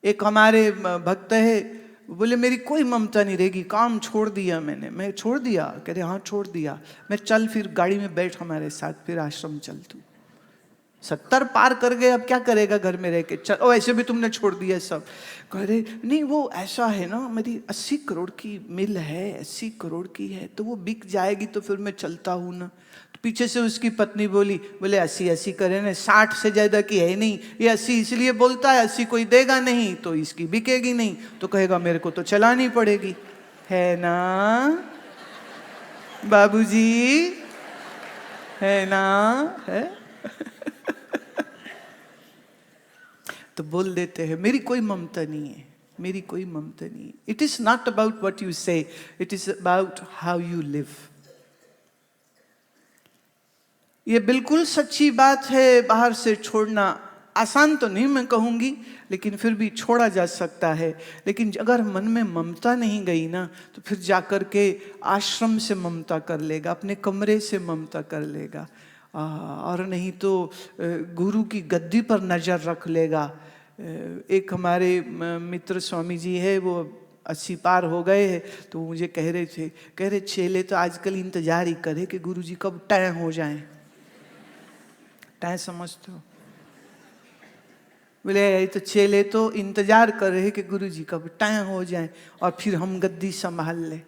एक हमारे भक्त है, बोले मेरी कोई ममता नहीं रहेगी, काम छोड़ दिया मैंने। मैं छोड़ दिया? कह रहे हाँ छोड़ दिया। मैं चल फिर गाड़ी में बैठ हमारे साथ, फिर आश्रम चल तू। 70 पार कर गए, अब क्या करेगा घर में रह के? चल, ओ ऐसे भी तुमने छोड़ दिया सब। कह रहे नहीं वो ऐसा है ना, मेरी 80 करोड़ की मिल है, 80 करोड़ की है, तो वो बिक जाएगी तो फिर मैं चलता हूँ ना। तो पीछे से उसकी पत्नी बोली, बोले 80 करे ना, 60 से ज्यादा की है नहीं, ये 80 इसलिए बोलता है, 80 कोई देगा नहीं तो इसकी बिकेगी नहीं, तो कहेगा मेरे को तो चलानी पड़ेगी, है ना बाबूजी, है ना? है तो बोल देते हैं मेरी कोई ममता नहीं है, मेरी कोई ममता नहीं है। It is not about what you say, it is about how you live. ये बिल्कुल सच्ची बात है। बाहर से छोड़ना आसान तो नहीं मैं कहूंगी, लेकिन फिर भी छोड़ा जा सकता है। लेकिन अगर मन में ममता नहीं गई ना, तो फिर जाकर के आश्रम से ममता कर लेगा, अपने कमरे से ममता कर लेगा, और नहीं तो गुरु की गद्दी पर नजर रख लेगा। एक हमारे मित्र स्वामी जी है, वो 80 पार हो गए हैं, तो मुझे कह रहे थे, कह रहे चेले तो आजकल इंतजार ही करे कि गुरु जी कब टाइम हो जाए। टाइम समझते हो? बोले तो चेले तो इंतजार कर रहे कि गुरु जी कब टाइम हो जाए और फिर हम गद्दी संभाल ले।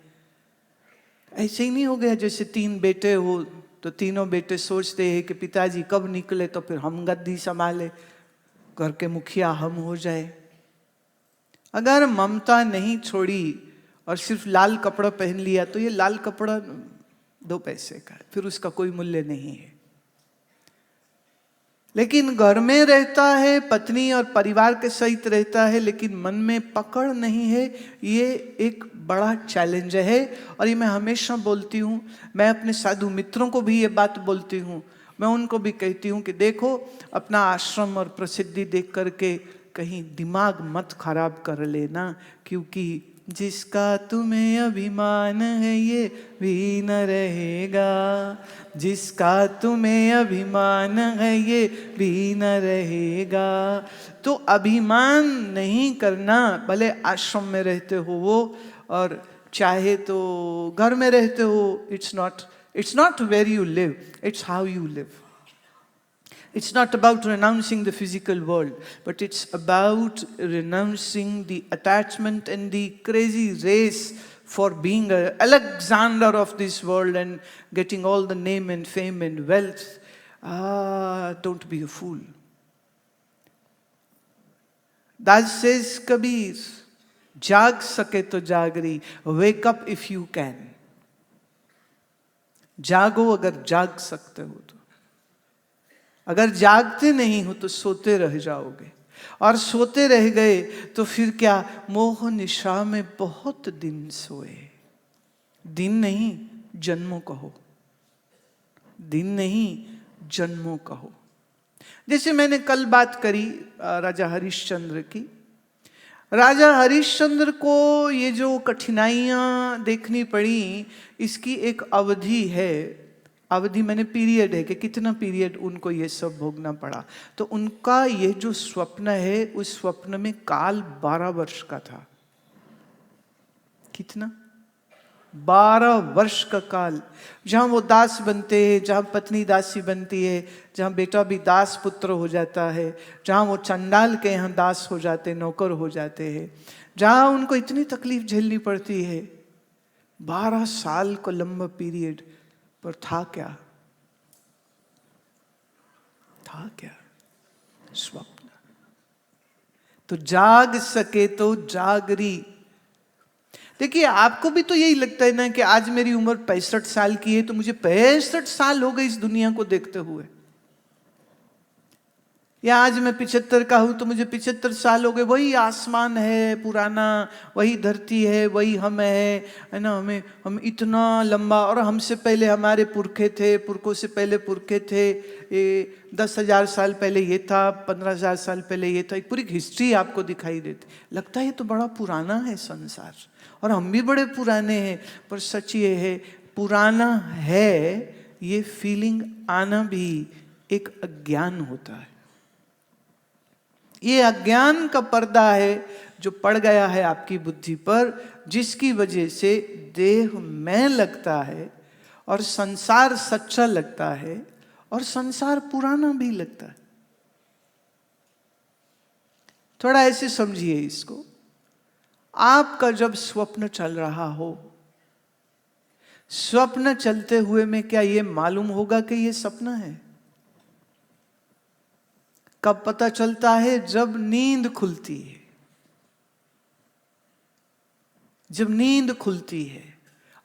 ऐसे ही नहीं हो गया जैसे 3 बेटे हो तो तीनों बेटे सोचते हैं कि पिताजी कब निकले तो फिर हम गद्दी संभाले, घर के मुखिया हम हो जाए। अगर ममता नहीं छोड़ी और सिर्फ लाल कपड़ा पहन लिया, तो ये लाल कपड़ा 2 पैसे का है, फिर उसका कोई मूल्य नहीं है। लेकिन घर में रहता है, पत्नी और परिवार के सहित रहता है, लेकिन मन में पकड़ नहीं है, ये एक बड़ा चैलेंज है। और ये मैं हमेशा बोलती हूँ, मैं अपने साधु मित्रों को भी ये बात बोलती हूँ, मैं उनको भी कहती हूँ कि देखो, अपना आश्रम और प्रसिद्धि देख करके कहीं दिमाग मत खराब कर लेना, क्योंकि जिसका तुम्हें अभिमान है ये भी न रहेगा, जिसका तुम्हें अभिमान है ये भी न रहेगा। तो अभिमान नहीं करना, भले आश्रम में रहते हो वो, और चाहे तो घर में रहते हो। It's not where you live, it's how you live. It's not about renouncing the physical world, but it's about renouncing the attachment and the crazy race for being an Alexander of this world and getting all the name and fame and wealth. Don't be a fool. Das says Kabir, जाग सके तो जागरी, wake up if you can. जागो अगर जाग सकते हो तो। अगर जागते नहीं हो तो सोते रह जाओगे, और सोते रह गए तो फिर क्या, मोह निशा में बहुत दिन सोए। दिन नहीं जन्मों कहो, दिन नहीं जन्मों कहो। जैसे मैंने कल बात करी राजा हरिश्चंद्र की। राजा हरिश्चंद्र को ये जो कठिनाइयां देखनी पड़ी, इसकी एक अवधि है। अवधि मैंने पीरियड है कि कितना पीरियड उनको ये सब भोगना पड़ा। तो उनका ये जो स्वप्न है, उस स्वप्न में काल 12 वर्ष का था। कितना? 12 वर्ष का काल, जहां वो दास बनते हैं, जहां पत्नी दासी बनती है, जहां बेटा भी दास पुत्र हो जाता है, जहां वो चंडाल के यहाँ दास हो जाते, नौकर हो जाते हैं, जहां उनको इतनी तकलीफ झेलनी पड़ती है। 12 साल को लंबा पीरियड, पर था क्या? था क्या? स्वप्न। तो जाग सके तो जागरी। देखिए, आपको भी तो यही लगता है ना कि आज मेरी उम्र 65 साल की है, तो मुझे 65 साल हो गए इस दुनिया को देखते हुए, या आज मैं 75 का हूं तो मुझे 75 साल हो गए। वही आसमान है पुराना, वही धरती है, वही हम है ना। हम इतना लंबा, और हमसे पहले हमारे पुरखे थे, पुरखों से पहले पुरखे थे, ये 10,000 साल पहले ये था, 15,000 साल पहले ये था। एक पूरी हिस्ट्री आपको दिखाई देती। लगता है ये तो बड़ा पुराना है संसार, और हम भी बड़े पुराने हैं। पर सच ये है, पुराना है ये फीलिंग आना भी एक अज्ञान होता है। ये अज्ञान का पर्दा है जो पड़ गया है आपकी बुद्धि पर, जिसकी वजह से देह में लगता है और संसार सच्चा लगता है और संसार पुराना भी लगता है। थोड़ा ऐसे समझिए इसको। आपका जब स्वप्न चल रहा हो, स्वप्न चलते हुए में क्या ये मालूम होगा कि ये सपना है? कब पता चलता है? जब नींद खुलती है। जब नींद खुलती है।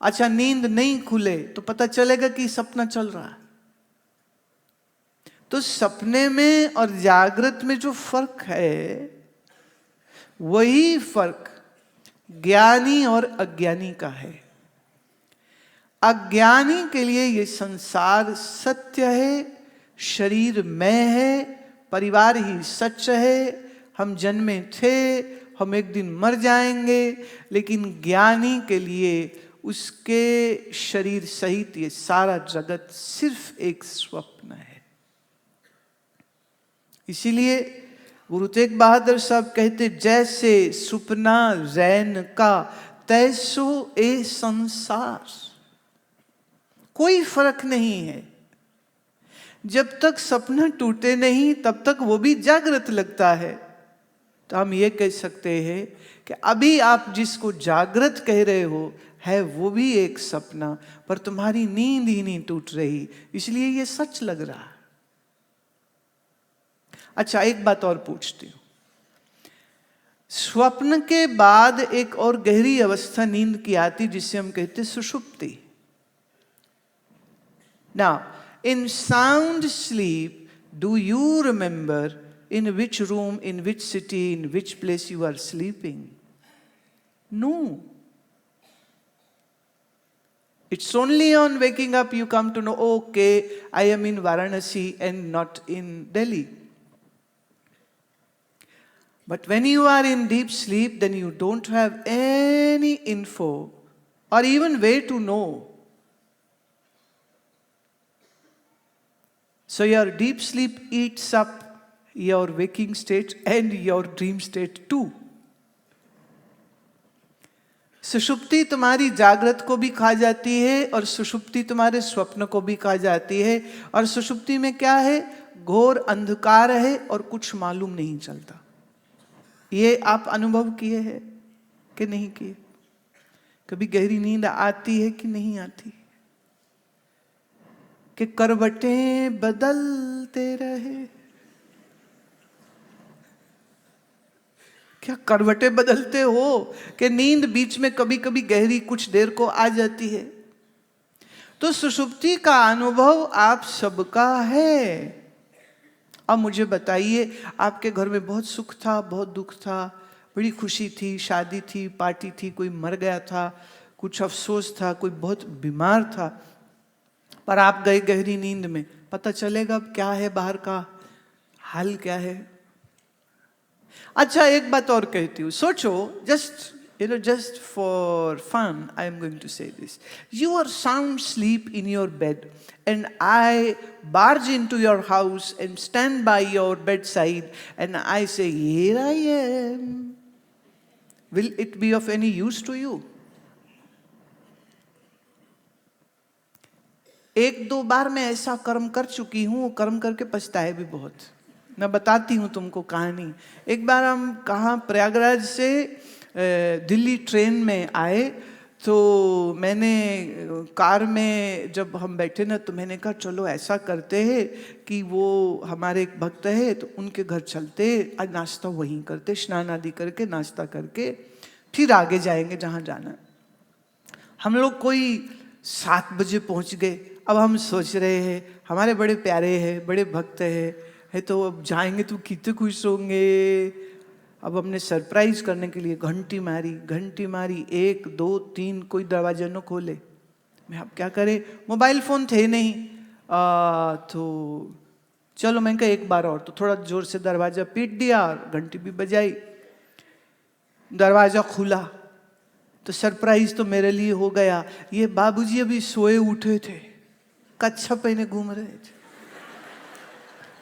अच्छा, नींद नहीं खुले तो पता चलेगा कि सपना चल रहा है। तो सपने में और जागृत में जो फर्क है, वही फर्क ज्ञानी और अज्ञानी का है। अज्ञानी के लिए ये संसार सत्य है, शरीर मैं है, परिवार ही सच है, हम जन्मे थे, हम एक दिन मर जाएंगे। लेकिन ज्ञानी के लिए उसके शरीर सहित ये सारा जगत सिर्फ एक स्वप्न है। इसीलिए गुरु तेग बहादुर साहब कहते, जैसे सुपना रैन का तैसो ए संसार। कोई फर्क नहीं है। जब तक सपना टूटे नहीं तब तक वो भी जागृत लगता है। तो हम ये कह सकते हैं कि अभी आप जिसको जागृत कह रहे हो है वो भी एक सपना, पर तुम्हारी नींद ही नहीं टूट रही, इसलिए ये सच लग रहा है। अच्छा, एक बात और पूछती हूं। स्वप्न के बाद एक और गहरी अवस्था नींद की आती जिसे हम कहते सुषुप्ति। Now, in sound sleep, do you remember in which room, in which city, in which place you are sleeping? No. It's only on waking up you come to know, okay, I am in Varanasi and not in Delhi. But when you are in deep sleep, then you don't have any info or even way to know. So your deep sleep eats up your waking state and your dream state too. सुषुप्ति तुम्हारी जागृत को भी खा जाती है और सुषुप्ति तुम्हारे स्वप्न को भी खा जाती है। और सुषुप्ति में क्या है? घोर अंधकार है और कुछ मालूम नहीं चलता। ये आप अनुभव किए हैं कि नहीं किए? कभी गहरी नींद आती है कि नहीं आती? कि करवटें बदलते रहे। क्या करवटें बदलते हो कि नींद बीच में कभी कभी गहरी कुछ देर को आ जाती है? तो सुषुप्ति का अनुभव आप सबका है। अब मुझे बताइए, आपके घर में बहुत सुख था, बहुत दुख था, बड़ी खुशी थी, शादी थी, पार्टी थी, कोई मर गया था, कुछ अफसोस था, कोई बहुत बीमार था, पर आप गए गहरी नींद में। पता चलेगा अब क्या है, बाहर का हाल क्या है? अच्छा, एक बात और कहती हूँ, सोचो, just for fun, I am going to say this. You are sound asleep in your bed, and I barge into your house and stand by your bedside, and I say, here I am. Will it be of any use to you? एक दो बार मैं ऐसा कर्म कर चुकी हूँ, कर्म करके पछताए भी बहुत। मैं बताती हूँ तुमको कहानी। एक बार हम कहाँ प्रयागराज से दिल्ली ट्रेन में आए, तो मैंने कार में जब हम बैठे ना, तो मैंने कहा चलो ऐसा करते हैं कि वो हमारे एक भक्त है तो उनके घर चलते, आज नाश्ता वहीं करते, स्नान आदि करके नाश्ता करके फिर आगे जाएंगे जहाँ जाना है। हम लोग कोई 7 बजे पहुँच गए। अब हम सोच रहे हैं हमारे बड़े प्यारे हैं, बड़े भक्त है तो अब जाएंगे तो कितने खुश होंगे। अब हमने सरप्राइज करने के लिए घंटी मारी, 1 2 3, कोई दरवाजा न खोले। मैं अब क्या करें, मोबाइल फ़ोन थे नहीं। तो चलो, मैं कहा एक बार और, तो थोड़ा जोर से दरवाज़ा पीट दिया और घंटी भी बजाई। दरवाज़ा खुला तो सरप्राइज तो मेरे लिए हो गया। ये बाबूजी अभी सोए उठे थे, कच्छा पहने घूम रहे थे।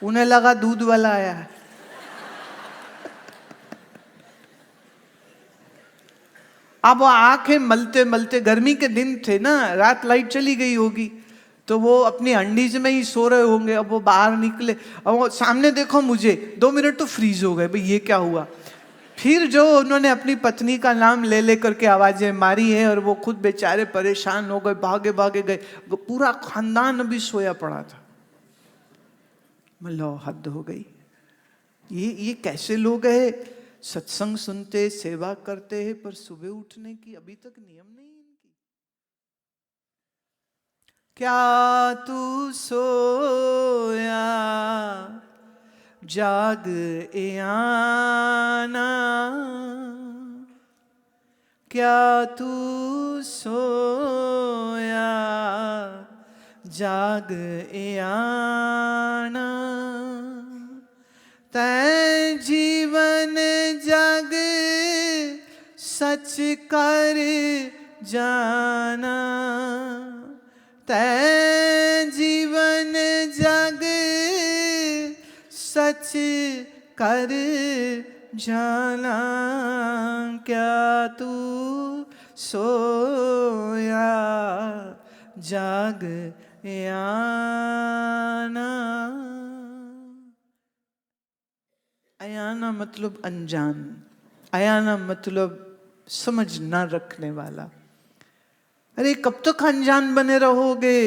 उन्हें लगा दूध वाला आया है। अब वो आंखें मलते मलते, गर्मी के दिन थे ना, रात लाइट चली गई होगी, तो वो अपनी अंडीज में ही सो रहे होंगे। अब वो बाहर निकले, अब वो सामने देखो मुझे, 2 मिनट तो फ्रीज हो गए, भाई ये क्या हुआ। फिर जो उन्होंने अपनी पत्नी का नाम ले ले करके आवाजें मारी है, और वो खुद बेचारे परेशान हो गए, भागे भागे गए, पूरा खानदान अभी सोया पड़ा था। मतलब हद हो गई। ये कैसे लोग हैं, सत्संग सुनते, सेवा करते हैं, पर सुबह उठने की अभी तक नियम नहीं इनकी। क्या तू सोया जाग ए आना, क्या तू सोया जाग ए आना, तै जीवन जग सच कर जाना, तै जीवन जग सच कर जाना, क्या तू सोया जाग आना। अयाना मतलब अनजान, अयाना मतलब समझ ना रखने वाला। अरे कब तक अनजान बने रहोगे,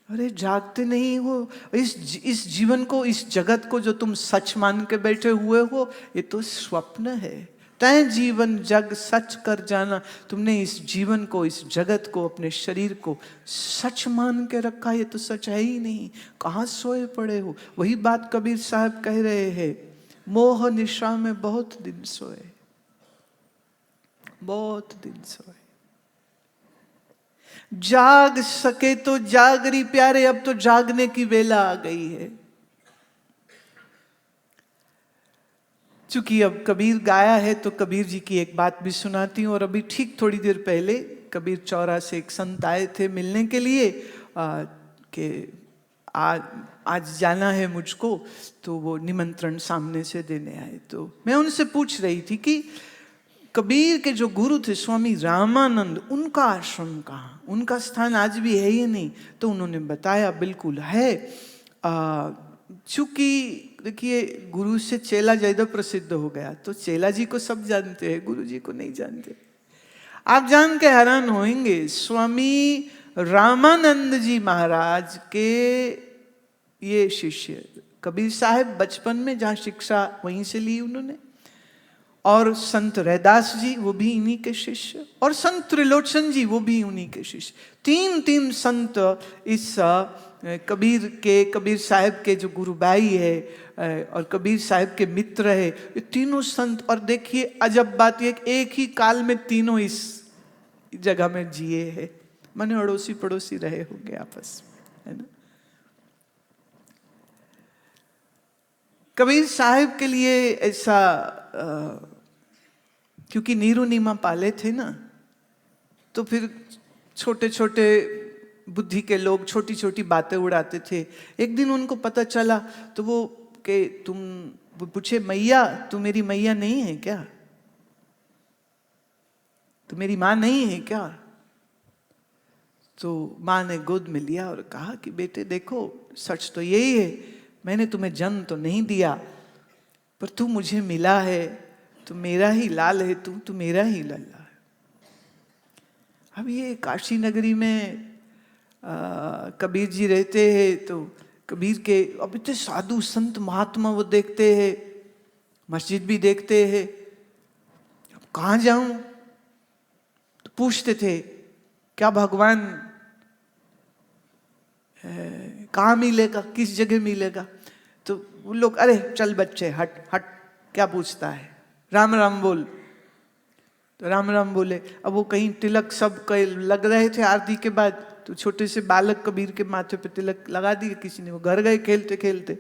अरे जागते नहीं हो। इस जीवन को, इस जगत को जो तुम सच मान के बैठे हुए हो, ये तो स्वप्न है। तय जीवन जग सच कर जाना, तुमने इस जीवन को, इस जगत को, अपने शरीर को सच मान के रखा, ये तो सच है ही नहीं। कहाँ सोए पड़े हो। वही बात कबीर साहब कह रहे हैं, मोह निशा में बहुत दिन सोए, बहुत दिन सोए। जाग सके तो जागरी प्यारे, अब तो जागने की वेला आ गई है। चूंकि अब कबीर गाया है तो कबीर जी की एक बात भी सुनाती हूँ। और अभी ठीक थोड़ी देर पहले कबीर चौरा से एक संत आए थे मिलने के लिए, कि आज जाना है मुझको, तो वो निमंत्रण सामने से देने आए। तो मैं उनसे पूछ रही थी कि कबीर के जो गुरु थे स्वामी रामानंद, उनका आश्रम कहाँ, उनका स्थान आज भी है या नहीं। तो उन्होंने बताया बिल्कुल है। चूंकि देखिए गुरु से चेला ज्यादा प्रसिद्ध हो गया, तो चेला जी को सब जानते हैं, गुरु जी को नहीं जानते। आप जान के हैरान होंगे, स्वामी रामानंद जी महाराज के ये शिष्य, कबीर साहब बचपन में जहाँ शिक्षा वहीं से ली उन्होंने, और संत रैदास जी वो भी इन्हीं के शिष्य, और संत त्रिलोचन जी वो भी उन्हीं के शिष्य। तीन संत इस कबीर साहब के जो गुरुबाई है और कबीर साहब के मित्र है, ये तीनों संत। और देखिए अजब बात ये, एक ही काल में तीनों इस जगह में जिए हैं, माने अड़ोसी पड़ोसी रहे होंगे आपस में, है ना। कबीर साहब के लिए ऐसा क्योंकि नीरू नीमा पाले थे ना, तो फिर छोटे छोटे बुद्धि के लोग छोटी छोटी बातें उड़ाते थे। एक दिन उनको पता चला तो वो पूछे, मैया तू मेरी मैया नहीं है क्या, तू मेरी माँ नहीं है क्या। तो माँ ने गोद में लिया और कहा कि बेटे देखो, सच तो यही है, मैंने तुम्हें जन्म तो नहीं दिया, पर तू मुझे मिला है, तू मेरा ही लाल है, तू मेरा ही लल्ला है। अब ये काशी नगरी में कबीर जी रहते हैं, तो कबीर के अब इतने साधु संत महात्मा वो देखते हैं, मस्जिद भी देखते हैं। अब कहाँ जाऊं, तो पूछते थे क्या भगवान कहाँ मिलेगा, किस जगह मिलेगा। तो वो लोग, अरे चल बच्चे हट हट, क्या पूछता है, राम राम बोल। तो राम राम बोले। अब वो कहीं तिलक सब लग रहे थे आरती के बाद, तो छोटे से बालक कबीर के माथे पे तिलक लगा दिए किसी ने। वो घर गए खेलते खेलते,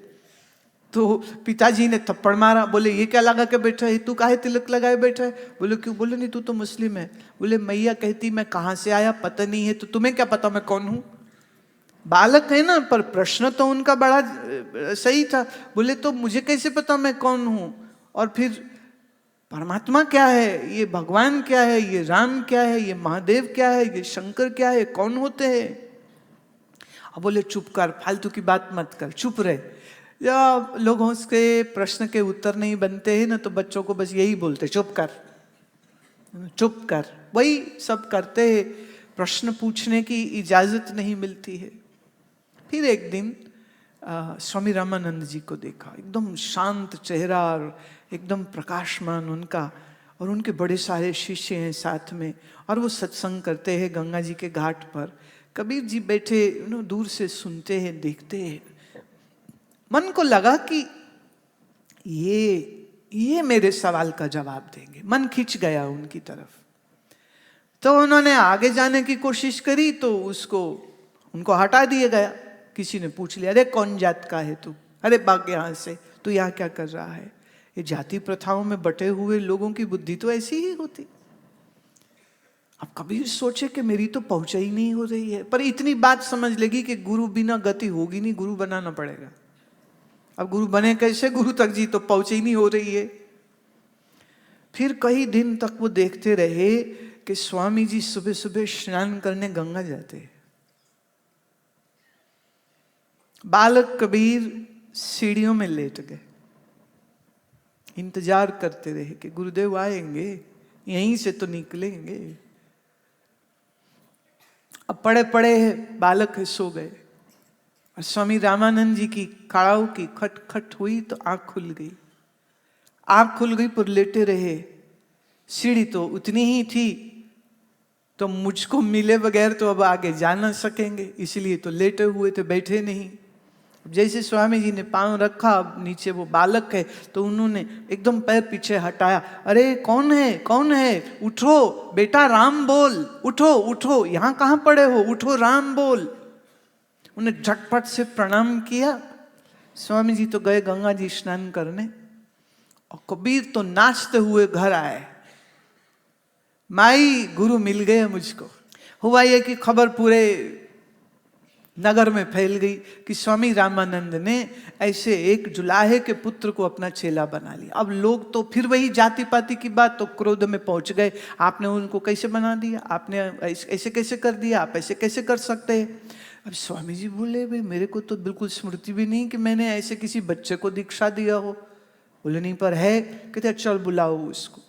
तो पिताजी ने थप्पड़ मारा, बोले ये क्या लगा के बैठा है, तू काहे तिलक लगाए बैठा है। बोले क्यों, बोले नहीं तू तो मुस्लिम है। बोले मैया कहती मैं कहाँ से आया पता नहीं है, तो तुम्हें क्या पता मैं कौन हूँ। बालक है ना, पर प्रश्न तो उनका बड़ा सही था। बोले तो मुझे कैसे पता मैं कौन हूँ। और फिर परमात्मा क्या है, ये भगवान क्या है, ये राम क्या है, ये महादेव क्या है, ये शंकर क्या है, कौन होते हैं? अब बोले चुप कर, फालतू की बात मत कर, चुप रहे। या लोगों के प्रश्न के उत्तर नहीं बनते हैं ना, तो बच्चों को बस यही बोलते, चुप कर चुप कर, वही सब करते हैं। प्रश्न पूछने की इजाजत नहीं मिलती है। फिर एक दिन स्वामी रामानंद जी को देखा, एकदम शांत चेहरा और एकदम प्रकाशमान उनका, और उनके बड़े सारे शिष्य हैं साथ में, और वो सत्संग करते हैं गंगा जी के घाट पर। कबीर जी बैठे दूर से सुनते हैं, देखते हैं। मन को लगा कि ये मेरे सवाल का जवाब देंगे, मन खिंच गया उनकी तरफ। तो उन्होंने आगे जाने की कोशिश करी तो उनको हटा दिया गया। किसी ने पूछ लिया, अरे कौन जात का है तू, अरे भाग यहाँ से, तू यहाँ क्या कर रहा है? ये जाति प्रथाओं में बटे हुए लोगों की बुद्धि तो ऐसी ही होती। अब कबीर सोचे कि मेरी तो पहुंच ही नहीं हो रही है, पर इतनी बात समझ लेगी कि गुरु बिना गति होगी नहीं, गुरु बनाना पड़ेगा। अब गुरु बने कैसे, गुरु तक जी तो पहुंच ही नहीं हो रही है। फिर कई दिन तक वो देखते रहे कि स्वामी जी सुबह सुबह स्नान करने गंगा जाते। बालक कबीर सीढ़ियों में लेट गए, इंतजार करते रहे कि गुरुदेव आएंगे, यहीं से तो निकलेंगे। अब पड़े पड़े बालक सो गए, और स्वामी रामानंद जी की कड़ाऊ की खटखट हुई तो आंख खुल गई। आंख खुल गई पर लेटे रहे। सीढ़ी तो उतनी ही थी, तो मुझको मिले बगैर तो अब आगे जा ना सकेंगे, इसलिए तो लेटे हुए थे, बैठे नहीं। जैसे स्वामी जी ने पांव रखा, अब नीचे वो बालक है, तो उन्होंने एकदम पैर पीछे हटाया। अरे कौन है, कौन है? उठो बेटा, राम बोल, उठो उठो, यहाँ कहाँ पड़े हो, उठो राम बोल। उन्हें झटपट से प्रणाम किया। स्वामी जी तो गए गंगा जी स्नान करने, और कबीर तो नाचते हुए घर आए। माई गुरु मिल गए मुझको। हुआ ये कि खबर पूरे नगर में फैल गई कि स्वामी रामानंद ने ऐसे एक जुलाहे के पुत्र को अपना चेला बना लिया। अब लोग तो फिर वही जाति पाति की बात, तो क्रोध में पहुंच गए, आपने उनको कैसे बना दिया, आपने ऐसे कैसे कर दिया, आप ऐसे कैसे कर सकते हैं? अब स्वामी जी बोले, भाई मेरे को तो बिल्कुल स्मृति भी नहीं कि मैंने ऐसे किसी बच्चे को दीक्षा दिया हो। बोले नहीं पर है। कहते चल बुलाओ उसको।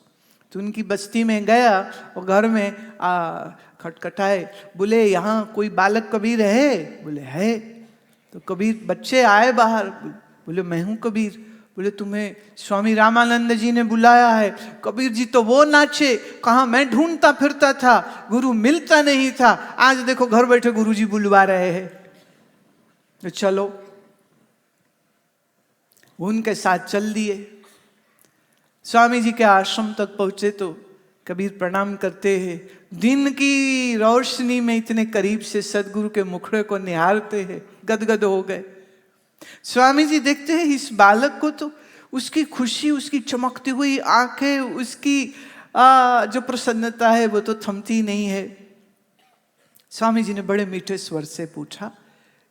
तो उनकी बस्ती में गया और घर में खटखटाए, बोले यहाँ कोई बालक कबीर है? बोले है। तो कबीर बच्चे आए बाहर, बोले मैं हूँ कबीर। बोले तुम्हें स्वामी रामानंद जी ने बुलाया है। कबीर जी तो वो नाचे, कहा मैं ढूंढता फिरता था, गुरु मिलता नहीं था, आज देखो घर बैठे गुरु जी बुलवा रहे हैं, तो चलो। उनके साथ चल दिए। स्वामी जी के आश्रम तक पहुंचे तो कबीर प्रणाम करते हैं, दिन की रोशनी में इतने करीब से सदगुरु के मुखड़े को निहारते हैं, गदगद हो गए। स्वामी जी देखते हैं इस बालक को, तो उसकी खुशी, उसकी चमकती हुई आंखें, उसकी जो प्रसन्नता है वो तो थमती नहीं है। स्वामी जी ने बड़े मीठे स्वर से पूछा,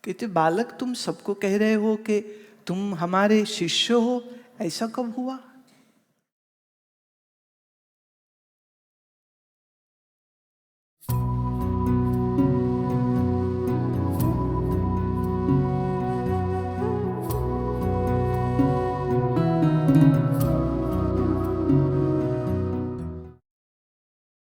कहते बालक तुम सबको कह रहे हो कि तुम हमारे शिष्य हो, ऐसा कब हुआ?